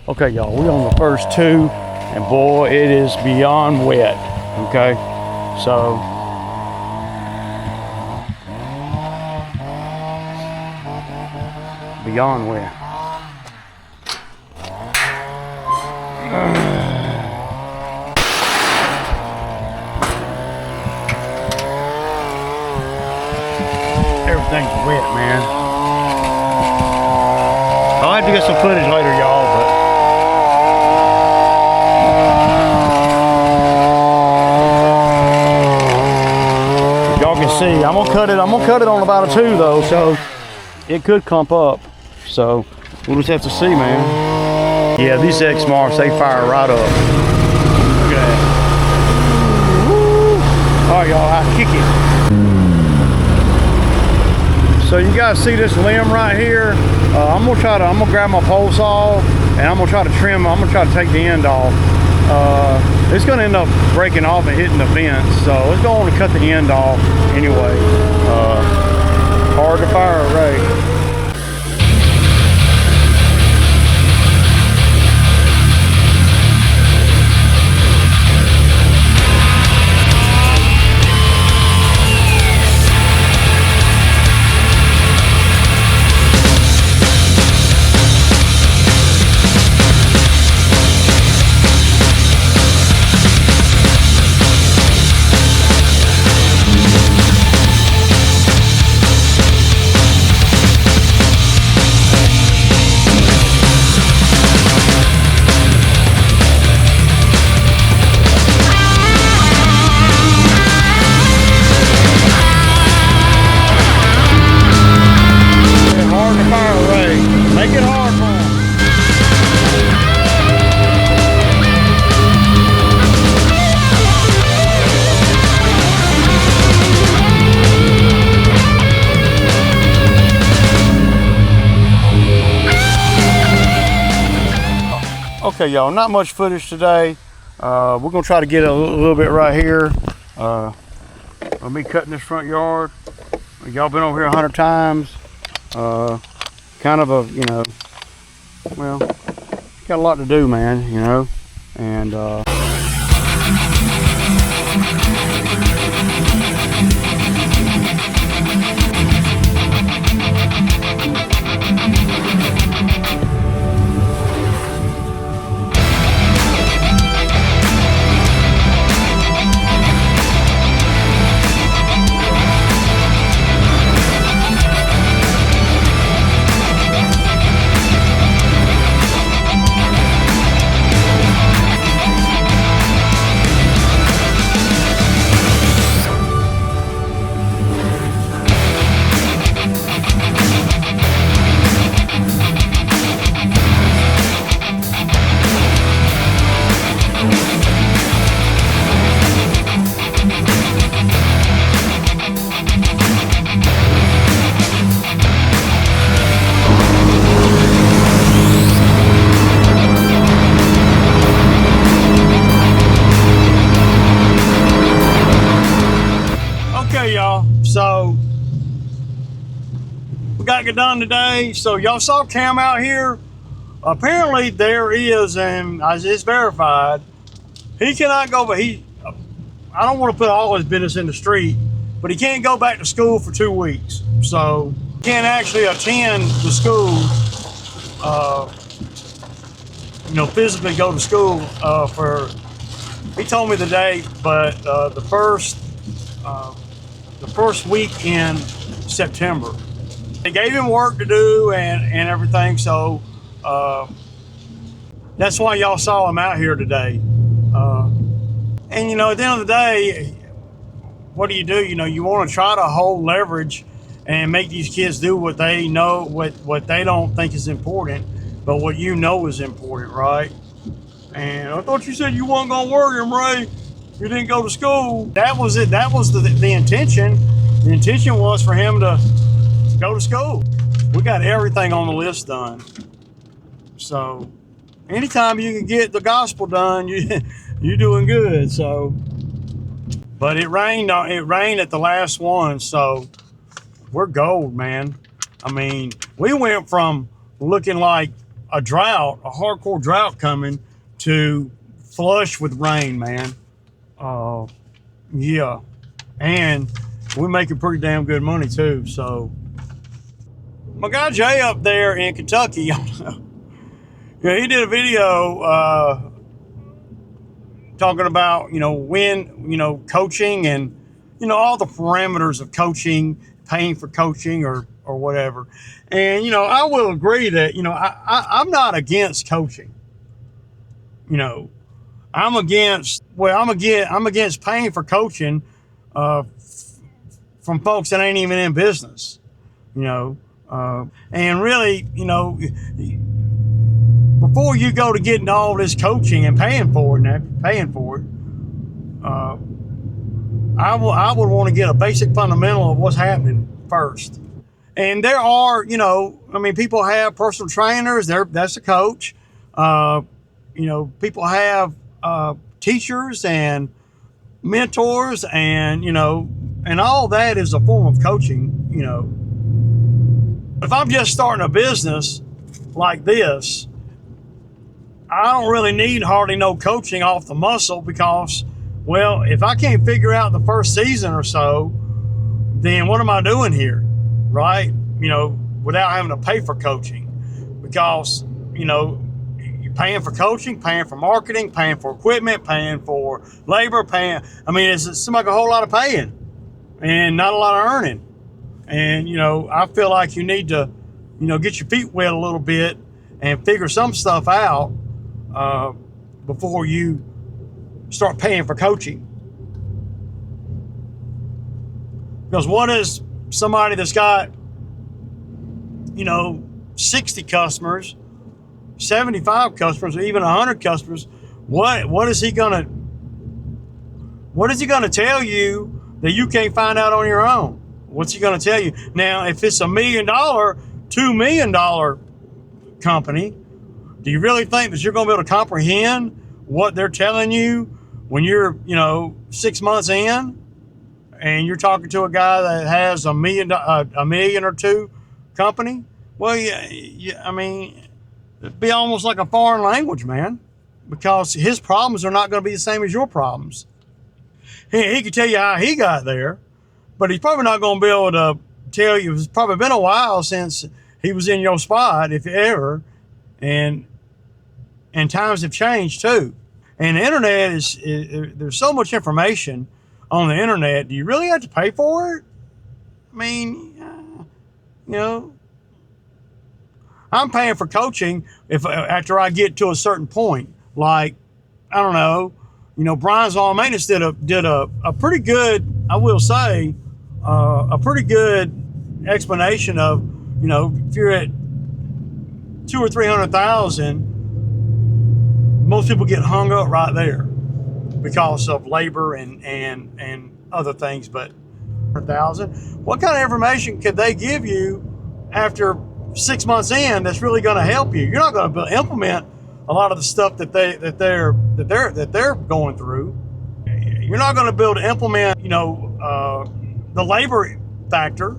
Okay, y'all, we on the first two, and boy, it is beyond wet. Okay, so beyond wet. Everything's wet, man. I'll have to get some footage later, y'all, but y'all can see. I'm gonna cut it on about a 2 though, so it could clump up. So we'll just have to see, man. Yeah, these Exmarks, they fire right up. Look at that. All right, y'all, I kick it. So you guys see this limb right here? I'm gonna grab my pole saw and I'm gonna try to trim. I'm gonna try to take the end off. It's gonna end up breaking off and hitting the fence, so it's gonna want to cut the end off anyway. Hard to fire a ray. Okay, y'all, not much footage today. We're gonna try to get a little bit right here. I'll be cutting this front yard. Y'all been over here 100 times. Kind of a, well, got a lot to do, man, and y'all, so we got to get done today. So y'all saw Cam out here. Apparently there is, and it's verified, he cannot go, but I don't want to put all his business in the street, but he can't go back to school for 2 weeks. So he can't actually attend the school, physically go to school he told me the date, but the first week in September. They gave him work to do and everything, so that's why y'all saw him out here today. And at the end of the day, what do? You want to try to hold leverage and make these kids do what they know, what they don't think is important, but what is important, right? And I thought you said you weren't gonna work him, Ray. You didn't go to school. That was it. That was the intention. The intention was for him to go to school. We got everything on the list done. So anytime you can get the gospel done, you're doing good. So, but it rained at the last one, so we're gold, man. I mean, we went from looking like a drought, a hardcore drought coming to flush with rain, man. Yeah, and we're making pretty damn good money too. So my guy Jay up there in Kentucky, yeah, he did a video talking about when coaching and all the parameters of coaching, paying for coaching or whatever. And I will agree that I'm not against coaching. I'm against paying for coaching from folks that ain't even in business. And really, before you go to getting all this coaching and paying for it, I would want to get a basic fundamental of what's happening first. And there are, people have personal trainers. That's a coach. People have teachers and mentors, and and all that is a form of coaching. If I'm just starting a business like this, I don't really need hardly no coaching off the muscle, because, well, if I can't figure out the first season or so, then what am I doing here, right? Without having to pay for coaching, because, you're paying for coaching, paying for marketing, paying for equipment, paying for labor, it seems like a whole lot of paying and not a lot of earning. And, I feel like you need to, get your feet wet a little bit and figure some stuff out before you start paying for coaching. Because what is somebody that's got, 60 customers, 75 customers, or even 100 customers, what is he gonna tell you that you can't find out on your own? What's he gonna tell you? Now, if it's $1 million, $2 million company, do you really think that you're gonna be able to comprehend what they're telling you when you're 6 months in and you're talking to a guy that has $1 million or two company? Well, it'd be almost like a foreign language, man, because his problems are not going to be the same as your problems. He can tell you how he got there, but he's probably not going to be able to tell you. It's probably been a while since he was in your spot, if ever, and times have changed too. And the internet is there's so much information on the internet. Do you really have to pay for it? I'm paying for coaching after I get to a certain point. Like, I don't know, Brian's Lawn Maintenance did a pretty good, I will say, a pretty good explanation of, if you're at 200,000 or 300,000, most people get hung up right there because of labor and other things. But 100,000, what kind of information could they give you after 6 months in that's really going to help you? You're not going to implement a lot of the stuff that they're going through. You're not going to be able to implement, the labor factor,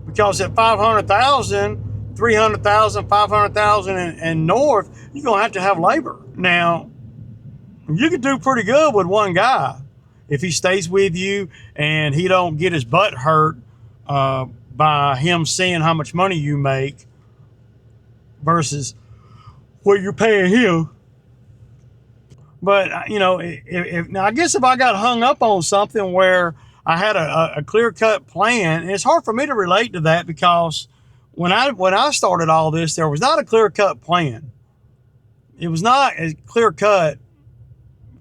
because at 500,000, 300,000, 500,000 and north, you're going to have labor. Now, you could do pretty good with one guy if he stays with you and he don't get his butt hurt by him seeing how much money you make versus what you're paying him. But now I guess if I got hung up on something where I had a clear-cut plan, and it's hard for me to relate to that, because when I started all this, there was not a clear-cut plan. It was not as clear-cut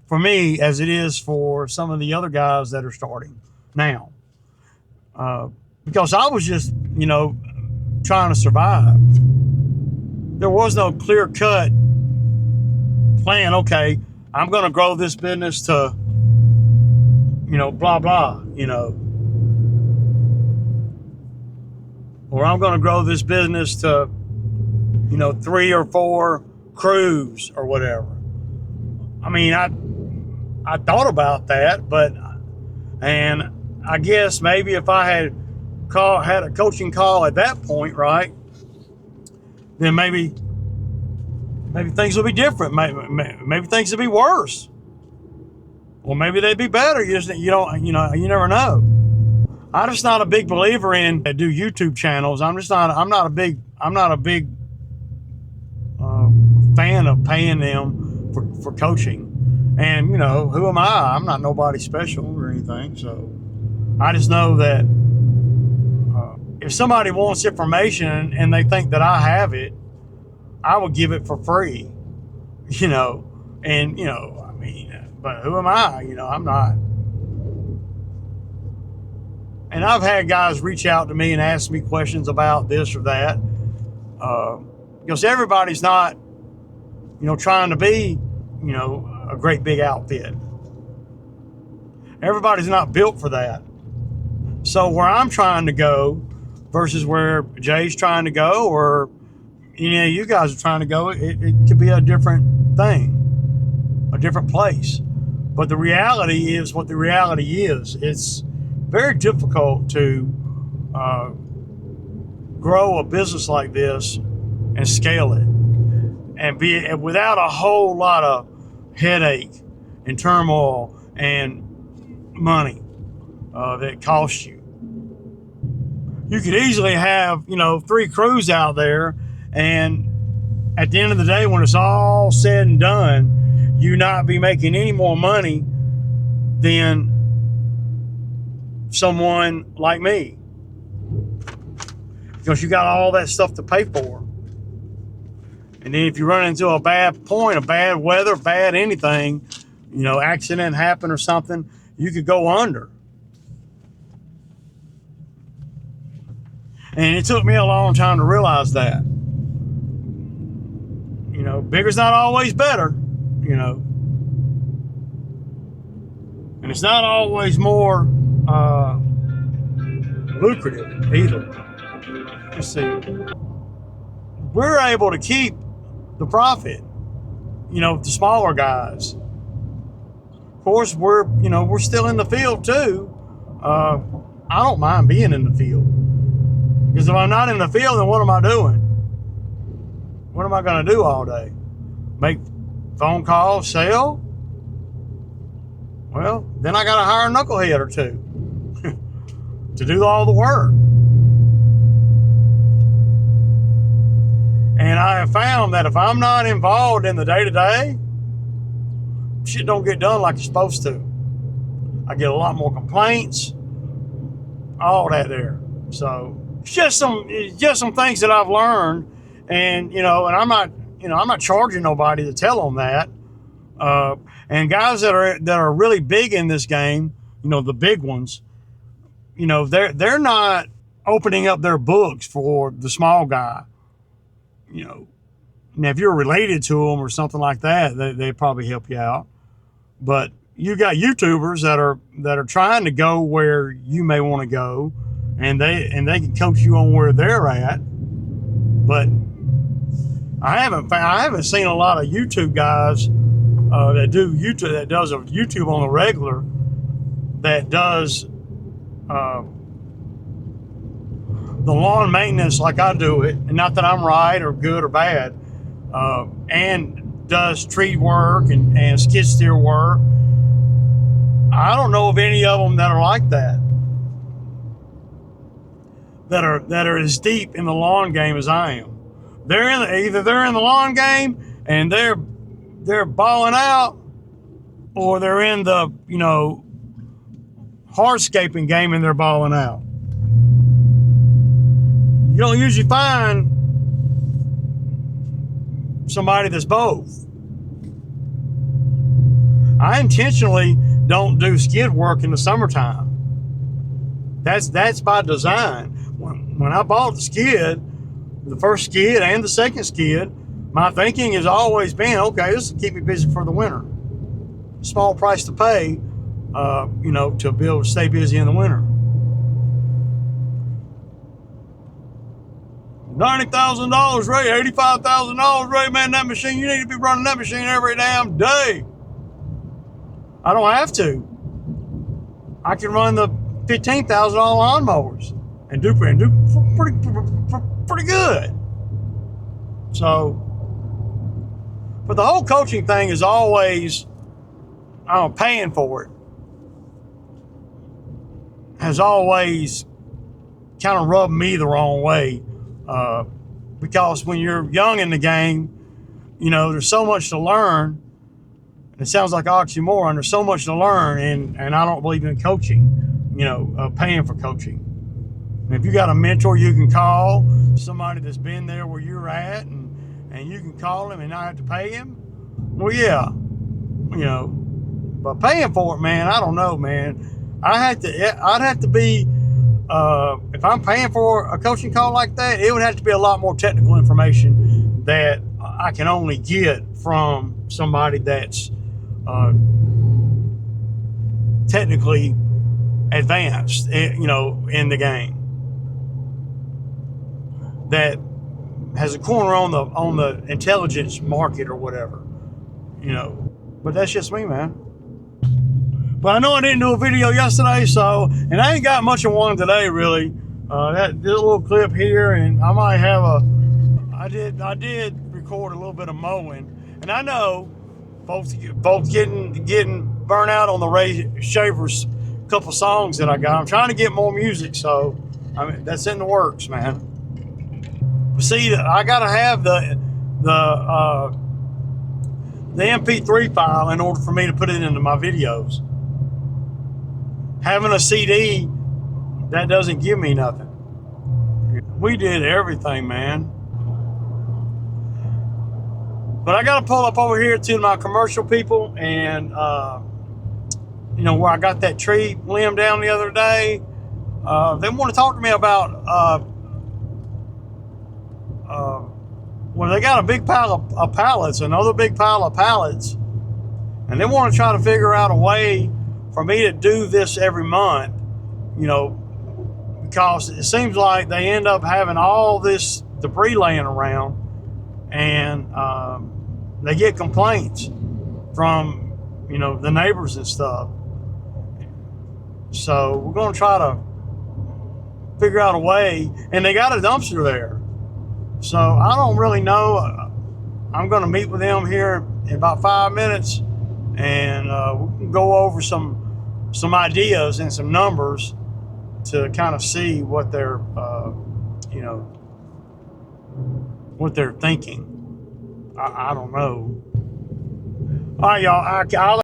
for me as it is for some of the other guys that are starting now. Because I was just, trying to survive. There was no clear-cut plan. Okay, I'm going to grow this business to, blah, blah, or I'm going to grow this business to, 3 or 4 crews or whatever. I thought about that, and I guess maybe if I had a coaching call at that point, right, then maybe things will be different. Maybe things will be worse, or maybe they'd be better. You never know. I'm just not a big believer in do YouTube channels. I'm not a big fan of paying them for coaching. And who am I? I'm not nobody special or anything. So I just know that if somebody wants information and they think that I have it, I will give it for free. But who am I? I'm not. And I've had guys reach out to me and ask me questions about this or that. Because everybody's not, trying to be, a great big outfit. Everybody's not built for that. So where I'm trying to go versus where Jay's trying to go, or you guys are trying to go, it could be a different thing, a different place. But the reality is what the reality is. It's very difficult to grow a business like this and scale it and be without a whole lot of headache and turmoil and money that costs you. You could easily have 3 crews out there, and at the end of the day, when it's all said and done, you not be making any more money than someone like me, because you got all that stuff to pay for. And then if you run into a bad point, a bad weather, bad anything, accident happen or something, you could go under. And it took me a long time to realize that. Bigger's not always better, and it's not always more lucrative either. Let's see. We're able to keep the profit, the smaller guys. Of course, we're still in the field too. I don't mind being in the field, because if I'm not in the field, then what am I doing? What am I going to do all day? Make phone calls, sell? Well, then I got to hire a knucklehead or two to do all the work. And I have found that if I'm not involved in the day-to-day, shit don't get done like it's supposed to. I get a lot more complaints, all that there. So it's just some things that I've learned, and and I'm not charging nobody to tell them that. And guys that are really big in this game, the big ones, they're not opening up their books for the small guy. Now if you're related to them or something like that, they probably help you out. But you got YouTubers that are trying to go where you may want to go, and they can coach you on where they're at. But I haven't seen a lot of YouTube guys that does a YouTube on the regular, that does the lawn maintenance like I do it, and not that I'm right or good or bad, and does tree work and skid steer work. I don't know of any of them that are like that, that are as deep in the lawn game as I am. Either they're in the lawn game and they're balling out, or they're in the hardscaping game and they're balling out. You don't usually find somebody that's both. I intentionally don't do skid work in the summertime. That's by design. When I bought the skid, the first skid and the second skid, my thinking has always been, okay, this will keep me busy for the winter. Small price to pay, to be able to stay busy in the winter. $90,000, Ray, $85,000, Ray, man, that machine, you need to be running that machine every damn day. I don't have to. I can run the $15,000 lawnmowers and do pretty good. So, but the whole coaching thing is always, paying for it has always kind of rubbed me the wrong way. Because when you're young in the game, there's so much to learn. It sounds like oxymoron. There's so much to learn, and I don't believe in coaching, paying for coaching. And if you got a mentor you can call, somebody that's been there where you're at, and you can call him and not have to pay him, well, yeah, but paying for it, man, I don't know, man. I'd have to be, if I'm paying for a coaching call like that, it would have to be a lot more technical information that I can only get from somebody that's technically advanced, in the game, that has a corner on the intelligence market or whatever, But that's just me, man. But I know I didn't do a video yesterday, and I ain't got much of one today, really. That did a little clip here, and I might have I did record a little bit of mowing, and I know folks getting burnt out on the Ray Shavers couple songs that I got. I'm trying to get more music, so that's in the works, man. See, I gotta have the MP3 file in order for me to put it into my videos. Having a CD, that doesn't give me nothing. We did everything, man. But I gotta pull up over here to my commercial people, and where I got that tree limb down the other day. They want to talk to me about they got a big pile of pallets, another big pile of pallets, and they want to try to figure out a way for me to do this every month, because it seems like they end up having all this debris laying around, and they get complaints from, the neighbors and stuff. So we're going to try to figure out a way, and they got a dumpster there. So I don't really know. I'm going to meet with them here in about 5 minutes, and we can go over some ideas and some numbers to kind of see what they're, what they're thinking. I don't know. All right, y'all. I'll